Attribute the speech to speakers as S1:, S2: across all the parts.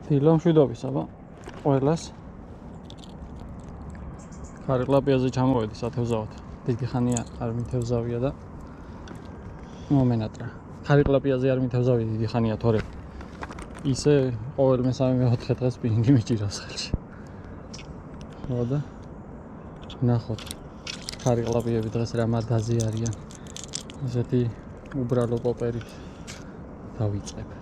S1: დილა მშვიდობის აბა ყველას ქარიყლაპიაზე ჩამოვედი სათევზაოდ დიდი ხანია არ მithევზავია და მომენატრა ქარიყლაპიაზე არ მithევზავი დიდი ხანია თორე ისე ყოველ მესამე მეოთხე დღეს პინგი მიჭირავს ხელში ხო და ნახოთ ქარიყლაპიები დღეს რა მადაზე არიან ესეთი უბრალო პოპერით დავიწყებ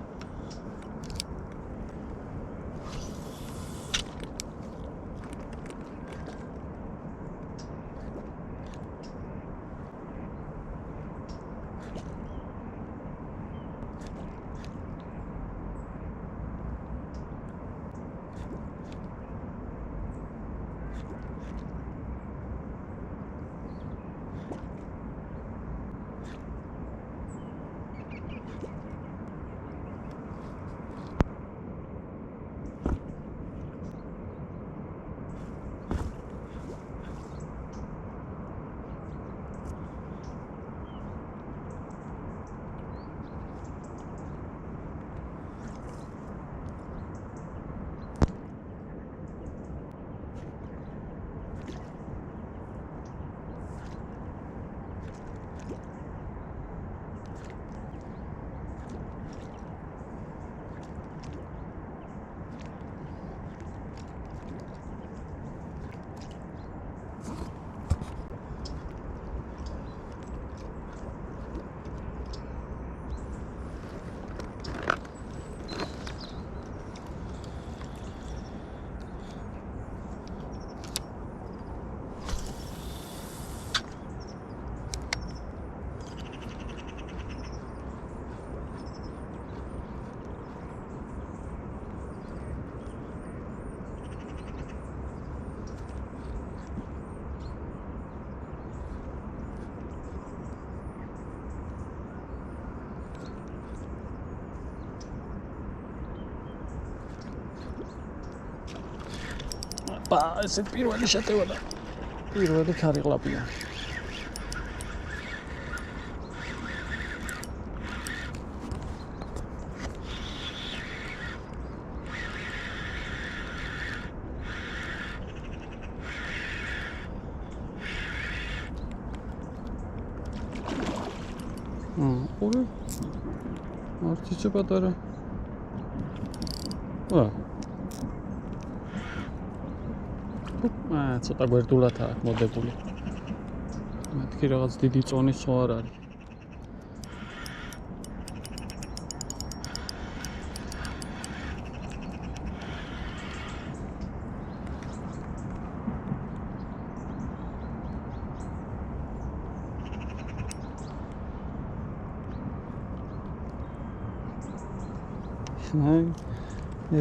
S1: ესეთ პირველი შეტევა და პირველი ქარიყლაპია ორი არც ისე პატარა ცოტა გვერდულათაა მოდებული მეთქი რაღაც დიდი წონის ხო არ არის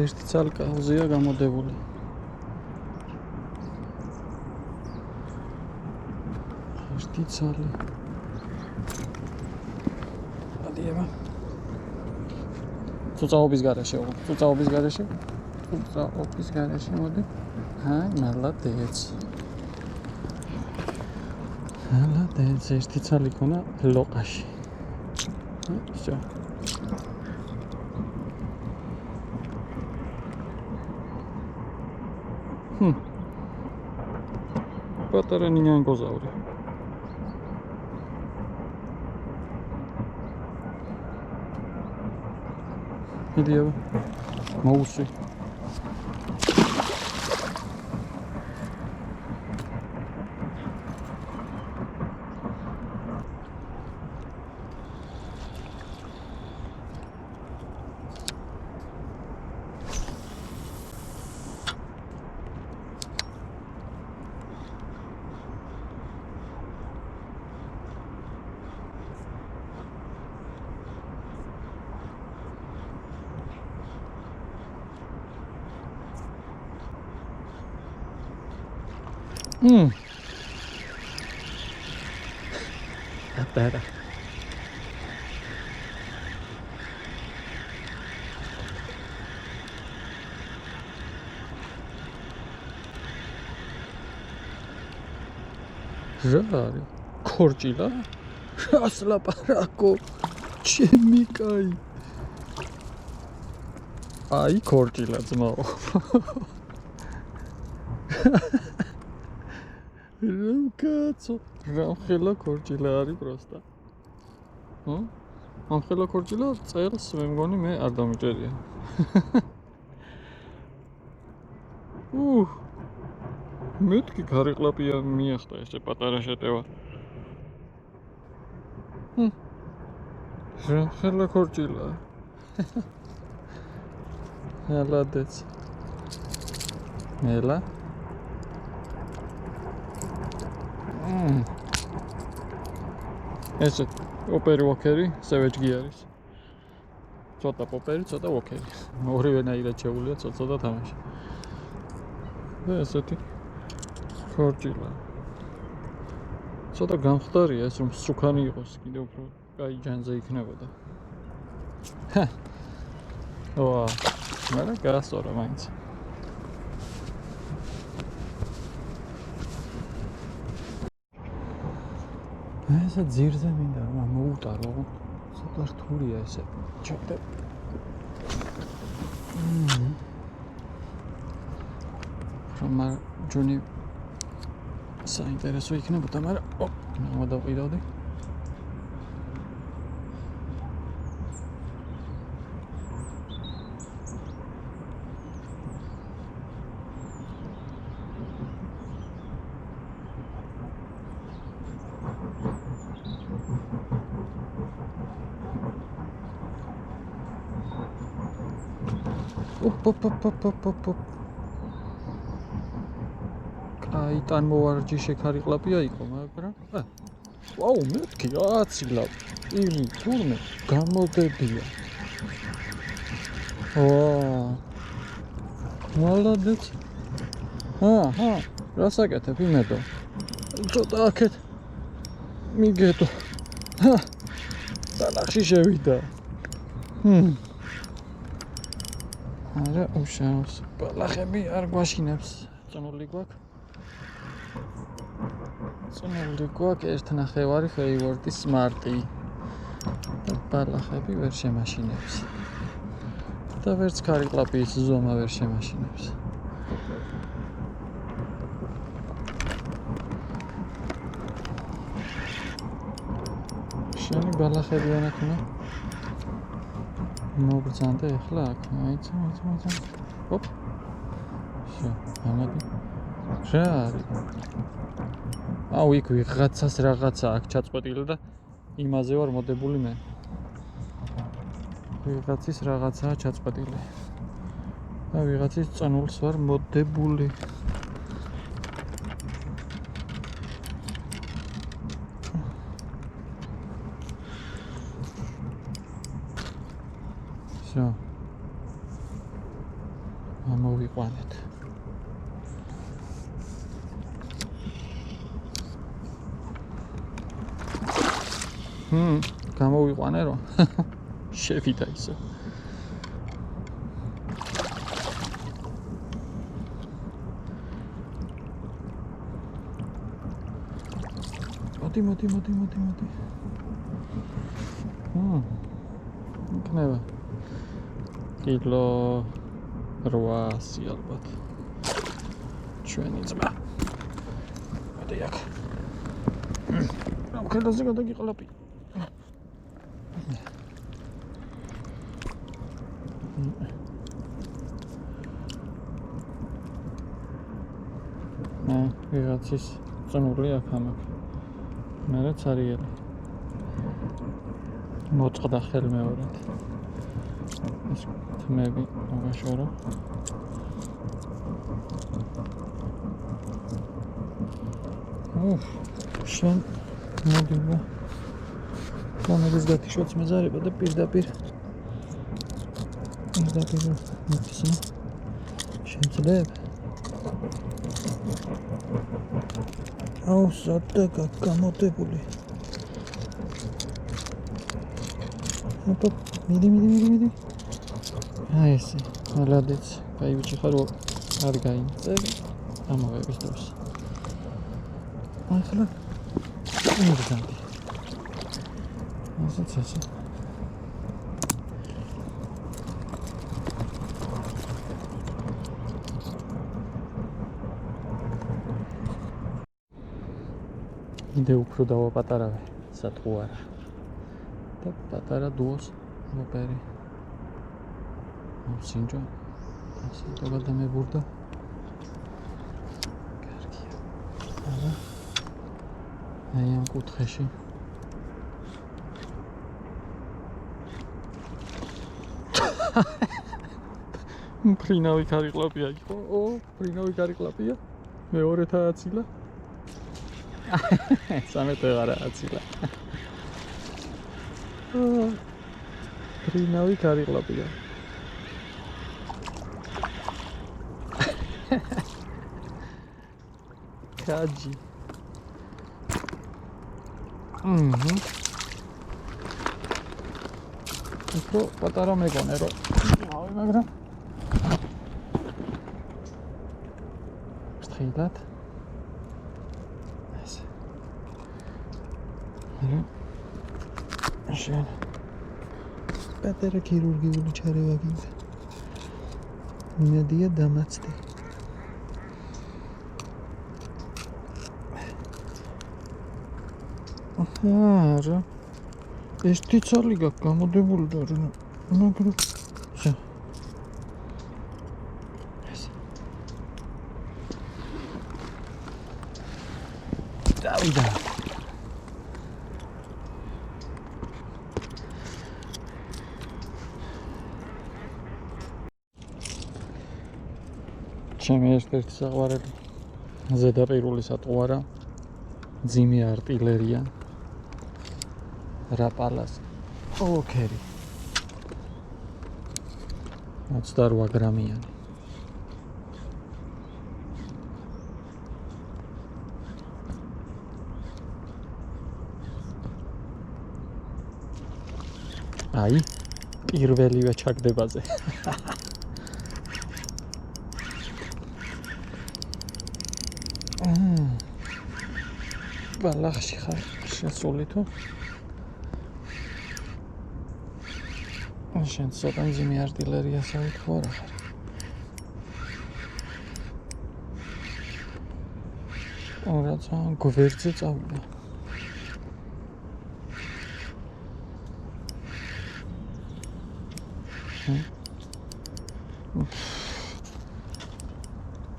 S1: ერთი ცალკაუზეა გამოდებული Tizali. Adieva. Ծուծաղոբից գարեշ է ողում, ծուծաղոբից գարեշ է մոդի, մալադեց, էշտի ծալի կոնա լողաշի, վսյո, պատարան ինյան գոզավրի, Идея, мауши. Better. Żary, korcila, szasla parako, ciemikaj. აი ქორჭილა ძმაო. რამკაცო, რამხელა ქორჭილა არის პროსტა. ამხელა ქორჭილა წერს მე მგონი მე არ დამიჭერია. მეთქი ქარიყლაპია მიახტა ესე პატარა შეტევა. რამხელა ქორჭილა. ელადეც. ელა. ესე ოპერი ვოკერი, სევეჯგი არის. ცოტა პოპერი, ცოტა ვოკერი. ორივენაირად შეუულია ცოტა თამაში. და ესეთი ქორჭილა. ცოტა გამხდარია ეს რომ სუქანი იყოს, კიდევ უფრო კაი ჯანზე იქნებოდა. ვა, მაგრამ გასწორა მაინც. ესა ძირზე მინდა რომ მოუტარო. ცოტა რთულია ესე. ჩაკდე. რომ ჯონი საინტერესო იქნებოდა, მაგრამ მოვადავყიდავდი. აი ტანმოვარჯიშე ქარიყლაპია იყო, მაგრამ ვაუ, მეთქი აცილა. ილი თურმე გამოდებია. მალადეც. რასაკეთებ იმედო? ცოტა აქეთ მიგედო. ბალახში შევიდა. არა, უშავს. ბალახები არ გვაშინებს. წნული გვაქვს. წნული გვაქვს ერთნახევარი ჰეივორდის სმარტი. და ბალახები ვერ შემაშინებს. და ვერც ქარიყლაპის ზომა ვერ შემაშინებს. შენი ბალახები ანახნა. მოგრძანდა ახლა აქ. აიცა. ოპ. შე, ამადი. რა არის? აუ, იქ ვიღაცას რაღაცა აქ ჩაწყვეტილი და იმაზე ვარ მოდებული მე. ვიღაცის რაღაცაა ჩაწყვეტილი. და ვიღაცის წნულს ვარ მოდებული. Всё. ამოვიყვანეთ. გამოვიყვანე რომ შევიდა ისე. მოდი. იქნება. კილო 800 ალბათ. ჩვენი ძმა. მოდი აქ. ამ ხელაზე გადაგიყლაპი. ვიღაცის წნული აქ ამაკ. მერე ცარიელი. მოწყდა ხელმეორედ. ეს თმები მოგაშორო. შენ მოდივა. კამერის გათიშოც მეზარება და პირდაპირ მოცი. შეიძლება. აუ, სადაა გამოდებული. ოპ, მიდი. აი ესე, მალადეც, კაი ბიჭი ხარ, არ გაიწევი. ამოვების დროს. ახლა მიგზავდი. ასე. კიდე უფრო დავაპატარავე სატყუარა და პატარა დუოს მოპერი მოვსინჯო ასე გადამებურდა კარგია აბა აი ამ კუთხეში ფრინავი კარიკლაპია იყო ფრინავი კარიკლაპია მეორე თააცილა სამეთე ვარა აცილა ფრინავი კარიკლაპია კაჯი უფრო პატარა მეგონა რომ ავი მაგრამ სტრიდად ესე შენ პატარა ქირურგიული ჩარევა გინდა მედია დამაცდი არა ერთი ცალი გაქვს გამოდებული და მაგრამ დავიდა ჩემი ერთ-ერთი საყვარელი ზედაპირული სატყუარა ძიმე არტილერია რაპალას ოკერი 28 გრამიანი აი პირველივე ჩაგდებაზე ბალახში ხარ შესული თუ შენ ცოტა ძიმე არტილერიას ავითხოვ რა ხარ რაღაცა გვერდზე წავიდა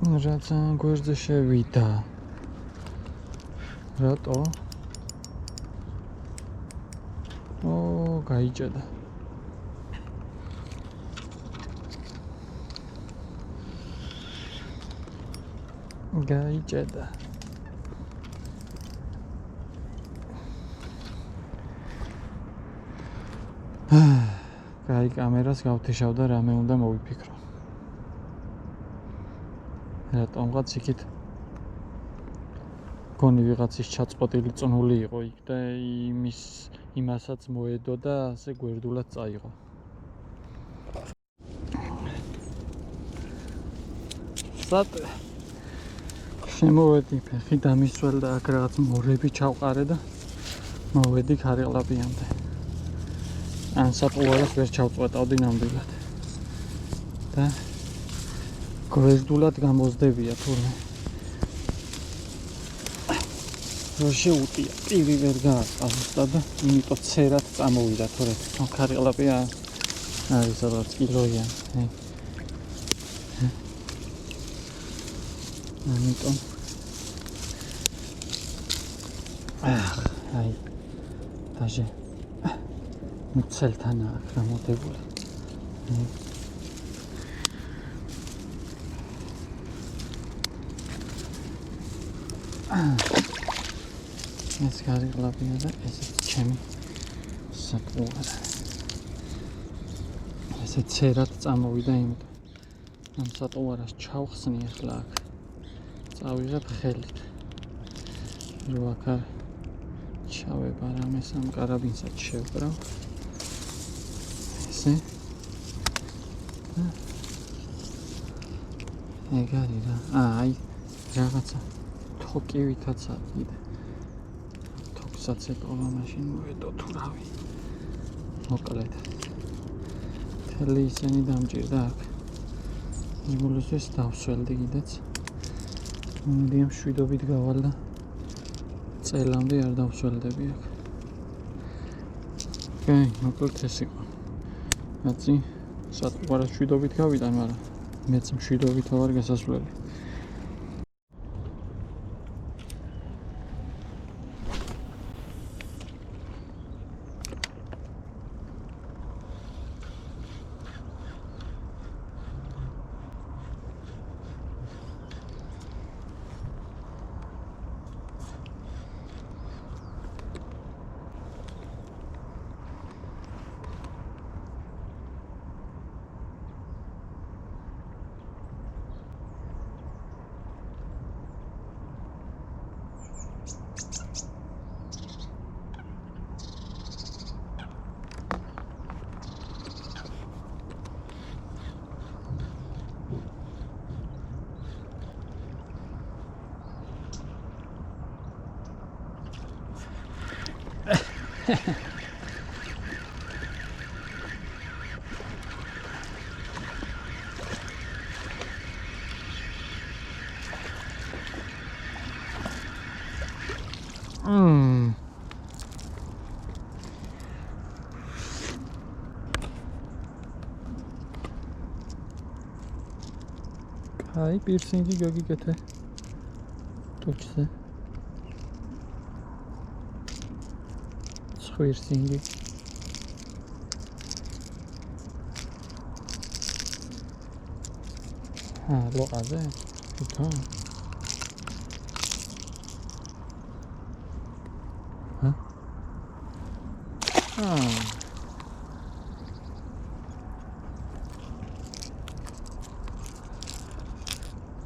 S1: რაღაცა გვერდზე შევიდა რატო? გაიჭედა გაიჭედა კაი კამერას გავთიშავ და რამე უნდა მოვიფიქრო რატომღაც იქით გონი ვიღაცის ჩაწყვეტილი წნული იყო იქ და იმასაც მოედო და ასე გვერდულად წაიღო სად შემოვედი ფეხი დამისველ და აქ რაღაც მორები ჩავყარე და მოვედი ქარიკლაპიამდე ან სატყუარას ვერ ჩავწყვეტავდი ნამდვილად და გვერდულად გამოზდებია თურმე რომ შეუტია პირი ვერ გააყავსდა და იმიტომ ცერად წამოვიდა თორე ქარიკლაპია არის რაღაც კილოია ამიტომ აი დაჟე მუცელთან აქ გამოდებული ეს ქარიკლაპია და ესეც ჩემი სატყუარა ესე ცერად წამოვიდა იმიტომ ამ სატყუარას ჩავხსნი ახლა აქ წავიღებ ხელით რომ აქ ჩავება რამეს ამ კარაბინსაც შევკრავ ესე ეგ არის რა აი რაღაცა თოკივითაც არის კიდე თოქსაც ეკოვა მაშინ მოვედო თუ რავი მოკლედ თელი ისენი დამჭირდა აქ იმულისთვის დავსველდი კიდეც მიდიამ შვიდობით გავალ და წელამდე არ დავსველდები აქ. ოკეი, მოკლედ ეს იყო. Ნაცი სატყუარას მშვიდობით გავიტან, მაგრამ მეც მშვიდობით ვარ გასასვლელი. Ay, piercingi გაგიკეთე ტუჩზე. Piercingi. ლოყაზე? თვითონ?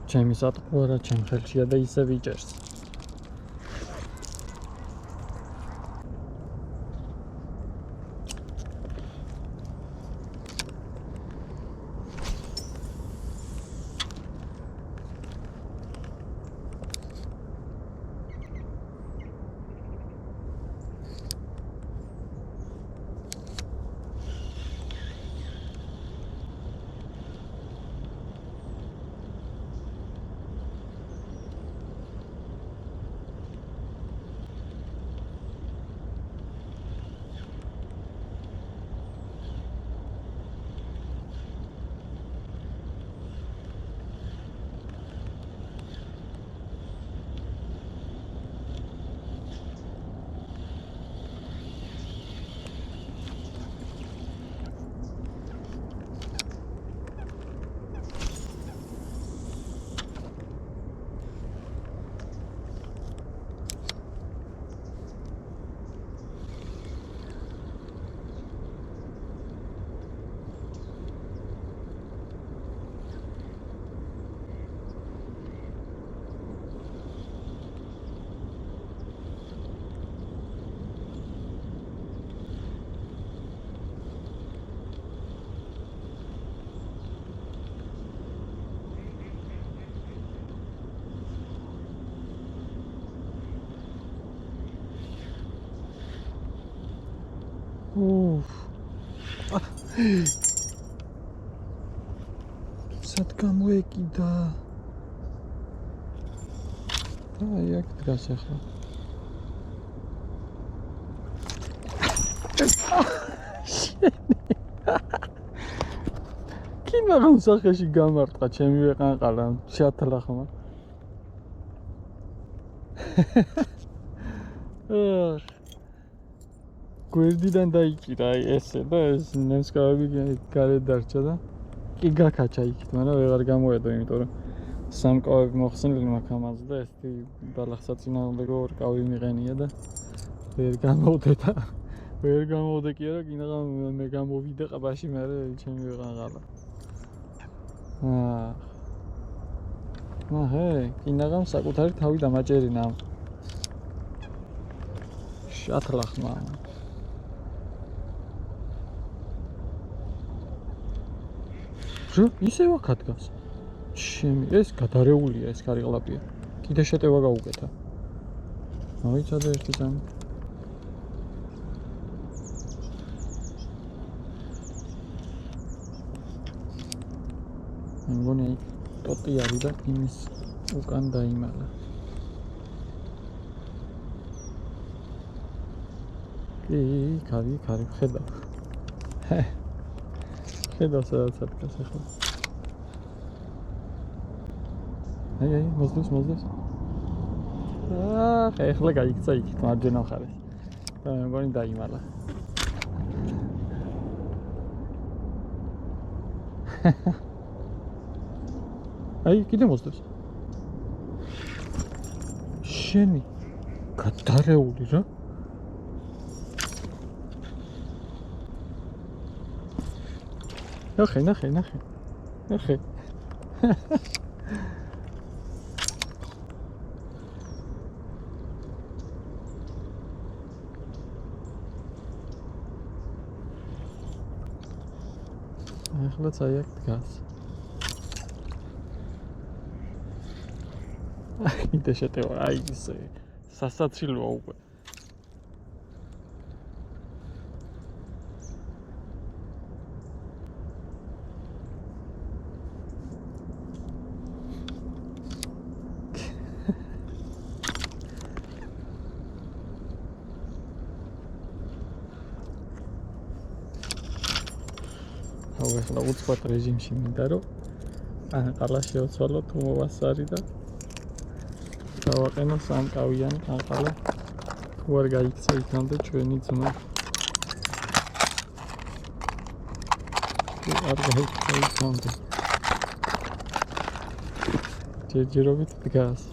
S1: ჩემი სატყუარა ჩემ ხელშია და ისე ვიჭერს. Sad გამოეკიდა. აი აქ დგას ახლა. კინაღამ სახეში გამარტყა ჩემი ვეყანყალა შეათლა ხმა. გვერდიდან დაიჭირა აი ესე და ეს ნემსკავები გარეთ დარჩა და კი გაკაჩა იქით, მაგრამ ვეღარ გამოედო, იმიტომ რომ სამკავები მოხსნილი მაქვს ამაზე და ესეთი ბალახსაწინააღმდეგო რკავი მიყენია და ვერ გამოვდე კი არა, კინაღამ მე გამოვიდე ყბაში, მერე ჩემი ვეყანყალა. ჰე, კინაღამ საკუთარი თავი დამაჭერინა. შათლა ხმა. ისე ვაკად გას. ჩემი ეს გადარეულია, ეს კარიყლაპია. კიდე შეტევა გაუკეთა. მოიცადე ერთი წამი. მგონი ტოტი არის და იმის უკან დაიმალა. კი, კარი, ხედავ. ხედავ სადაც ადგას ახლა. აი, მოსდეს. ეხლა გაიქცა იქით მარჯვენა მხარეს. და მე მგონი დაიმალა. აი, კიდე მოსდეს. შენი გადარეული რა? ნახე. ახლა წაიაკ დგას. კიდე შეტევა, აი ისე სასაცილოა უკვე. ახლა უცხოეთ რეჟიმში მინდა რომ ყანყალა შევცვალო თუ მოვასწარი და დავაყენო სამკავიანი ყანყალა თუ არ გაიქცა იქამდე ჩვენი ძმა არ გაიქცა იქამდე ჯერჯერობით დგას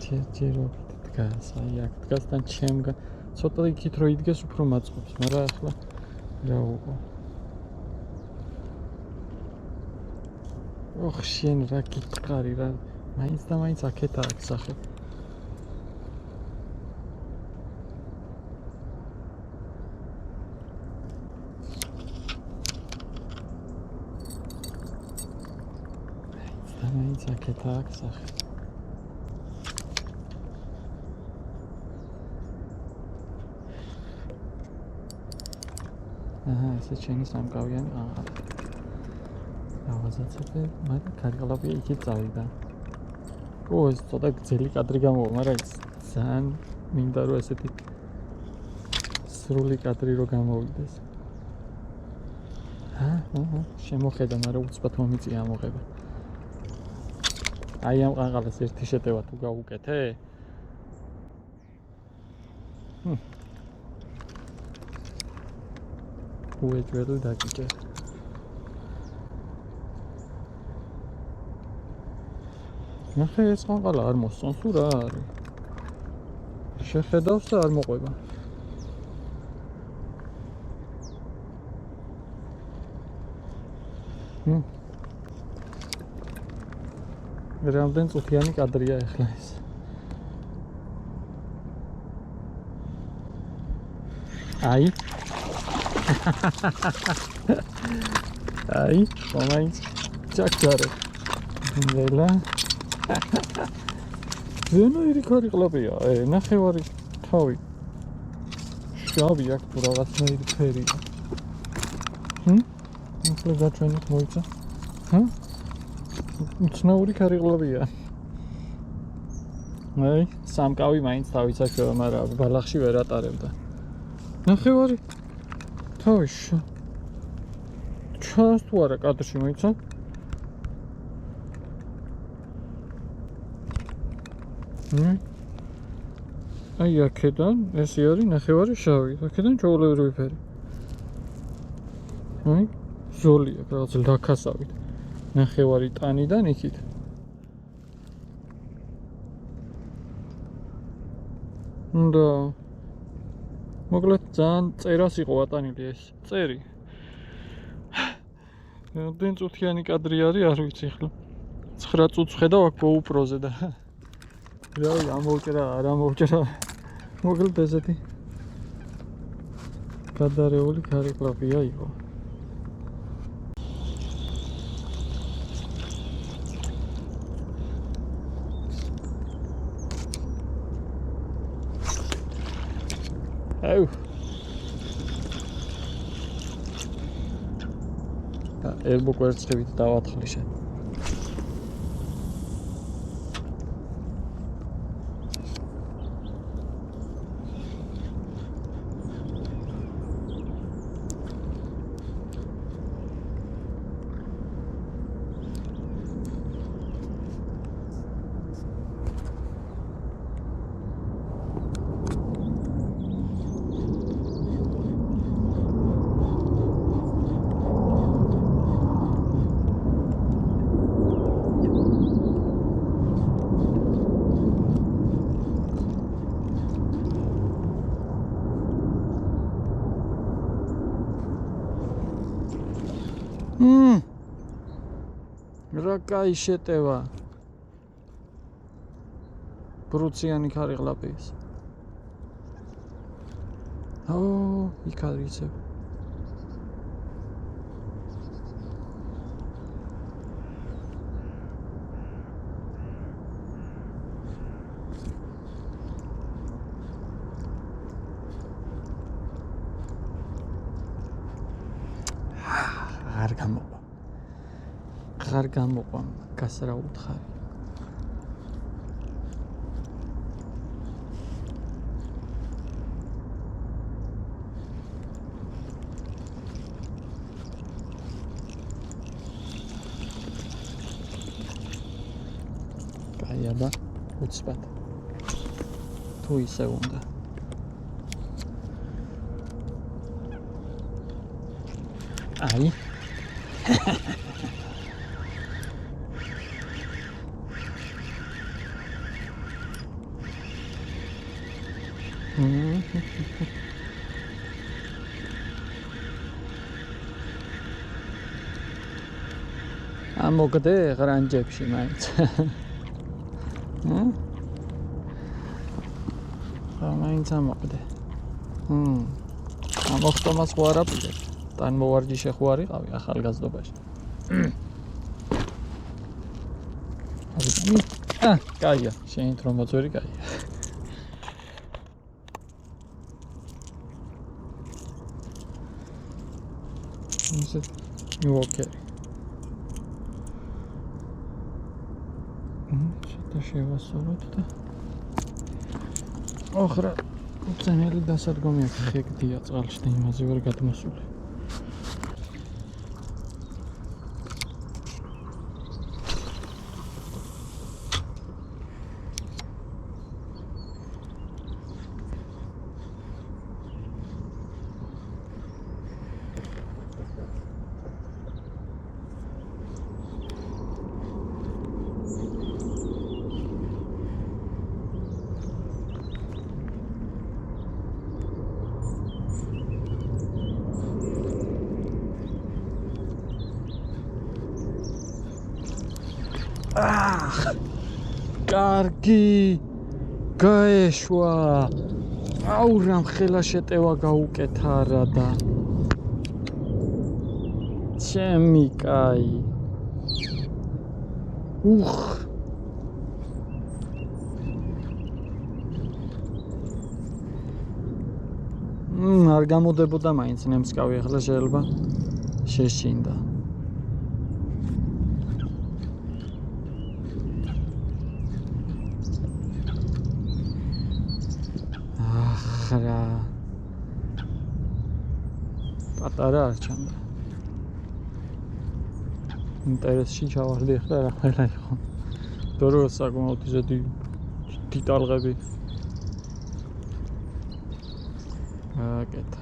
S1: ჯერჯერობით აი აქ დგასთან ჩემგან ცოტა იქით რო იდგეს უფრო მაწყობს მაგრამ ახლა რა უყო ოხ შენ რა გიტყარი რა მაინც და მაინც აქეთა აქ სახე მაინც აქეთა აქ სახე ესე ჩემი სამკავიანი ყანყალა. დავაზაცებე, მაგრამ კარგალაბია იქით წავიდა. ეს ცოტა გრძელი კადრი გამოვა, მაგრამ ის ძალიან მინდა რომ ესეთი სრული კადრი რო გამოვიდეს. შემოხედა, მაგრამ უცბად მომიწია ამოღება. აი ამ ყანყალას ერთი შეტევა თუ გავუკეთე? უეჭველი დაგიჭე. ნახე ეს ყანყალა არ მოსწონს თუ რა არის? შეხედავს და არ მოყვება. რამდენ წუთიანი კადრია ახლა ეს? აი აი, მომაინც ჩაქჯარე. ნელა. ზენოირი ქარიყლაპია, ნახევარი თავი. შავი აქ თუ რაღაცნაირი ფერია. ახლა გაჩვენოთ მოიცა. უცნაური ქარიყლაპია. აი, სამკავი მაინც თავისაშვება, მაგრამ ბალახში ვერ ატარებდა. ნახევარი თავში ჩანს თუ არა კადრში მოიცა? აი აქედან ესე არის ნახევარი შავი, აქედან ჩვეულებრივი ფერი. აი ზოლი აქვს რაღაც ლაქასავით. ნახევარი ტანიდან იქით. და მოკლედ ძალიან წერას იყო ატანილი ეს წერი. რამდენ წუთიანი კადრი არის არ ვიცი ახლა. 9 წუთს ხედავ აქ GoPro-ზე და რავი ამოვჭრა, არ ამოვჭრა. მოკლედ ესეთი გადარეული ქარიყლაპია იყო. აუ ერბო კვერცხებით დავათხლიშე. რა კაი შეტევა. ბრუციანი ქარიღლაპი ის. იქ არის ისევ. ღარ გამოყვა გასრა უთხარი. კაი აბა უცბად თუ ისე უნდა აი ამოგდე ღრანჯებში მაინც მაინც ამოგდე ამოხტომას ხო არ აპირებ ტანმოვარჯიშე ხო არ იყავი ახალგაზრდობაში კაია შენ თრომ მოძვერი კაია ისე მივოკერი შეთა შევასწოროთ და ოხრა უცნელი დასადგომი აქვს ხეგდია წყალში და იმაზე ვერ გადმოსული კარგი გაეშვა აუ რამ ხელა შეტევა გაუკეთა რა და ჩემი კაი არ გამოდებოდა მაინც ნემსკავი ახლა შეიძლება შეშინდა რა პატარა არ ჩანდა ინტერესში ჩავარდი ახლა რა ყველა იყო დრო საკმაოდ ისეთი დიტალღები აკეთა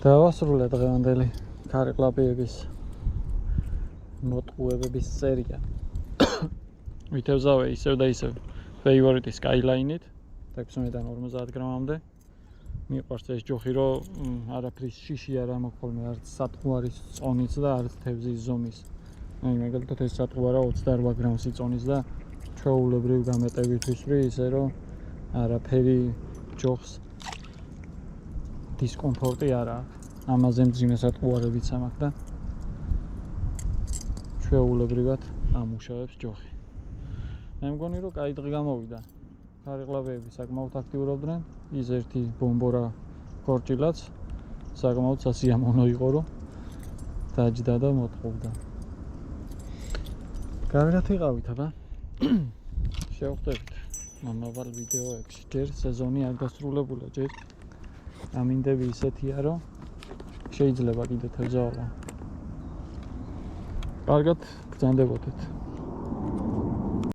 S1: დავასრულე დღევანდელი ქარიყლაპიების მოტყუებების სერია ვითევზავე ისევ და ისევ ფეივორიტი სკაილაინით 16-დან 50 გრამამდე მიყვარს ეს ჯოხი რომ არაფრის შიში არ ამოქოლმე არც სატყუარის წონიც და არც თევზის ზომის აი მაგალითად ეს სატყუარა 28 გრამს იწონის და ჩვეულებრივ გამეტებისთვის ისე რომ არაფერი ჯოხს დისკომფორტი არ აქვს ამაზე მძიმე სატყუარებიც ამაქვს და ჩვეულებრივად ამუშავებს ჯოხი. მე მგონი რომ კაი დღე გამოვიდა. ქარიყლაპიები საკმაოდ აქტიურობდნენ. ის ერთი ბომბორა ქორჭილაც საკმაოდ სასიამოვნო იყო რომ დაჯდა და მოტყობდა. კარგად ვიყავით აბა. შევხვდებით მომავალ ვიდეოებში. ჯერ სეზონი არ დასრულებულა, ჯერ ამინდები ისეთია რომ შეიძლება კიდე თევზაობა. კარგად გრძანდებოდეთ.